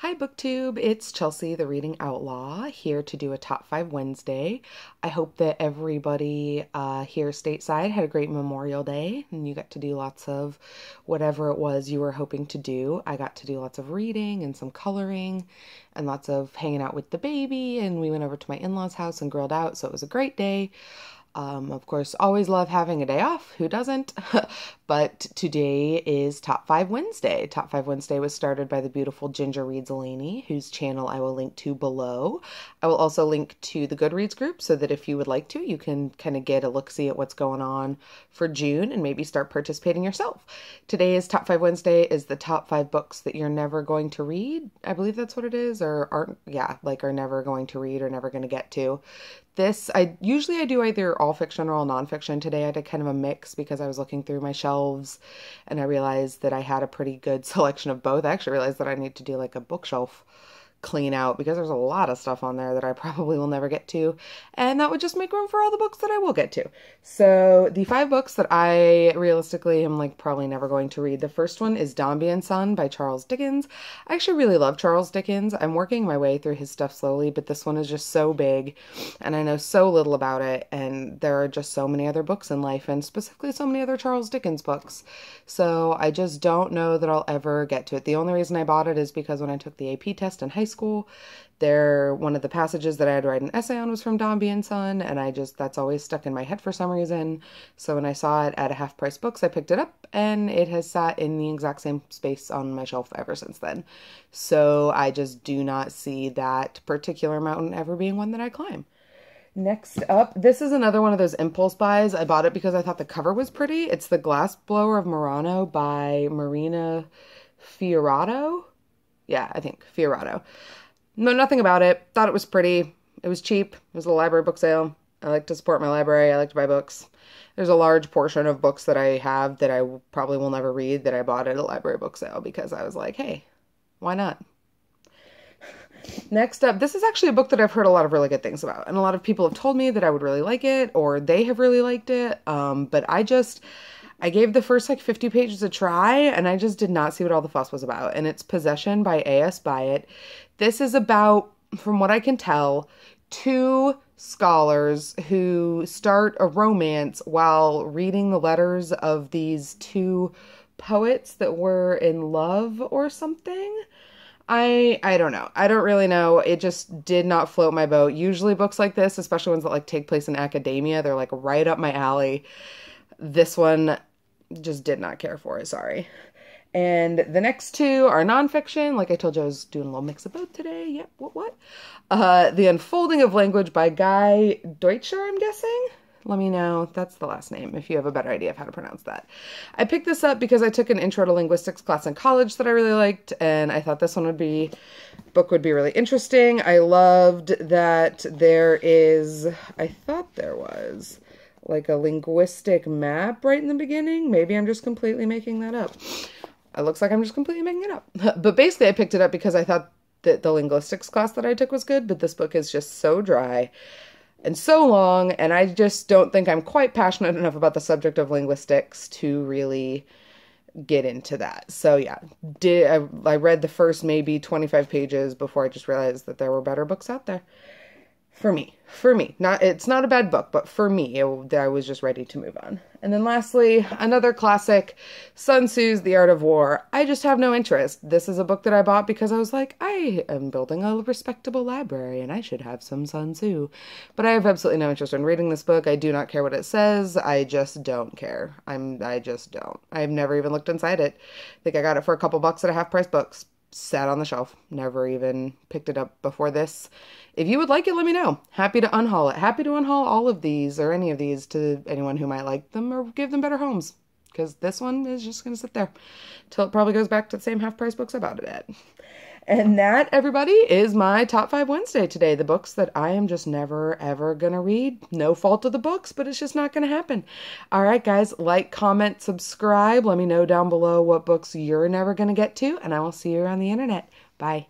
Hi BookTube, it's Chelsea the Reading Outlaw here to do a Top 5 Wednesday. I hope that everybody here stateside had a great Memorial Day and you got to do lots of whatever it was you were hoping to do. I got to do lots of reading and some coloring and lots of hanging out with the baby, and we went over to my in-laws' house and grilled out, so it was a great day. Of course, always love having a day off. Who doesn't? But today is Top 5 Wednesday. Top 5 Wednesday was started by the beautiful Ginger Reads Elaney, whose channel I will link to below. I will also link to the Goodreads group so that if you would like to, you can kind of get a look-see at what's going on for June and maybe start participating yourself. Today's Top 5 Wednesday is the top 5 books that you're never going to read. I believe that's what it is, or are never going to read or never going to get to. I usually do either all fiction or all nonfiction. Today I did kind of a mix because I was looking through my shelves and I realized that I had a pretty good selection of both. I actually realized that I need to do like a bookshelf clean out because there's a lot of stuff on there that I probably will never get to, and that would just make room for all the books that I will get to. So the 5 books that I realistically am like probably never going to read. The first one is Dombey and Son by Charles Dickens. I actually really love Charles Dickens. I'm working my way through his stuff slowly, but this one is just so big and I know so little about it, and there are just so many other books in life, and specifically so many other Charles Dickens books. So I just don't know that I'll ever get to it. The only reason I bought it is because when I took the AP test in high school, one of the passages that I had to write an essay on was from Dombey and Son, and that's always stuck in my head for some reason. So when I saw it at a Half Price Books, I picked it up, and it has sat in the exact same space on my shelf ever since then. So I just do not see that particular mountain ever being one that I climb. Next up, this is another one of those impulse buys. I bought it because I thought the cover was pretty. It's The Glassblower of Murano by Marina Fiorato. Yeah, I think Fiorato. Know nothing about it. Thought it was pretty. It was cheap. It was a library book sale. I like to support my library. I like to buy books. There's a large portion of books that I have that I probably will never read that I bought at a library book sale because I was like, hey, why not? Next up, this is actually a book that I've heard a lot of really good things about, and a lot of people have told me that I would really like it, or they have really liked it, but I gave the first like 50 pages a try, and I just did not see what all the fuss was about. And it's Possession by A.S. Byatt. This is about, from what I can tell, 2 scholars who start a romance while reading the letters of these 2 poets that were in love or something. I don't know. I don't really know. It just did not float my boat. Usually books like this, especially ones that like take place in academia, they're like right up my alley. This one just did not care for it, sorry. And the next 2 are nonfiction. Like I told you, I was doing a little mix of both today. Yep, what? The Unfolding of Language by Guy Deutscher, I'm guessing? Let me know. That's the last name if you have a better idea of how to pronounce that. I picked this up because I took an intro to linguistics class in college that I really liked, and I thought this one would be really interesting. I loved that I thought there was like a linguistic map right in the beginning. Maybe I'm just completely making that up. It looks like I'm just completely making it up. But basically I picked it up because I thought that the linguistics class that I took was good, but this book is just so dry and so long, and I just don't think I'm quite passionate enough about the subject of linguistics to really get into that. So yeah, I read the first maybe 25 pages before I just realized that there were better books out there. For me. It's not a bad book, but for me, I was just ready to move on. And then lastly, another classic, Sun Tzu's The Art of War. I just have no interest. This is a book that I bought because I was like, I am building a respectable library and I should have some Sun Tzu. But I have absolutely no interest in reading this book. I do not care what it says. I just don't care. I just don't. I've never even looked inside it. I think I got it for a couple bucks at a Half Price Books. Sat on the shelf. Never even picked it up before this. If you would like it, let me know. Happy to unhaul it. Happy to unhaul all of these or any of these to anyone who might like them or give them better homes. Because this one is just going to sit there till it probably goes back to the same Half Price Books I bought it at. And that, everybody, is my Top 5 Wednesday today. The books that I am just never, ever going to read. No fault of the books, but it's just not going to happen. All right, guys, like, comment, subscribe. Let me know down below what books you're never going to get to, and I will see you around the internet. Bye.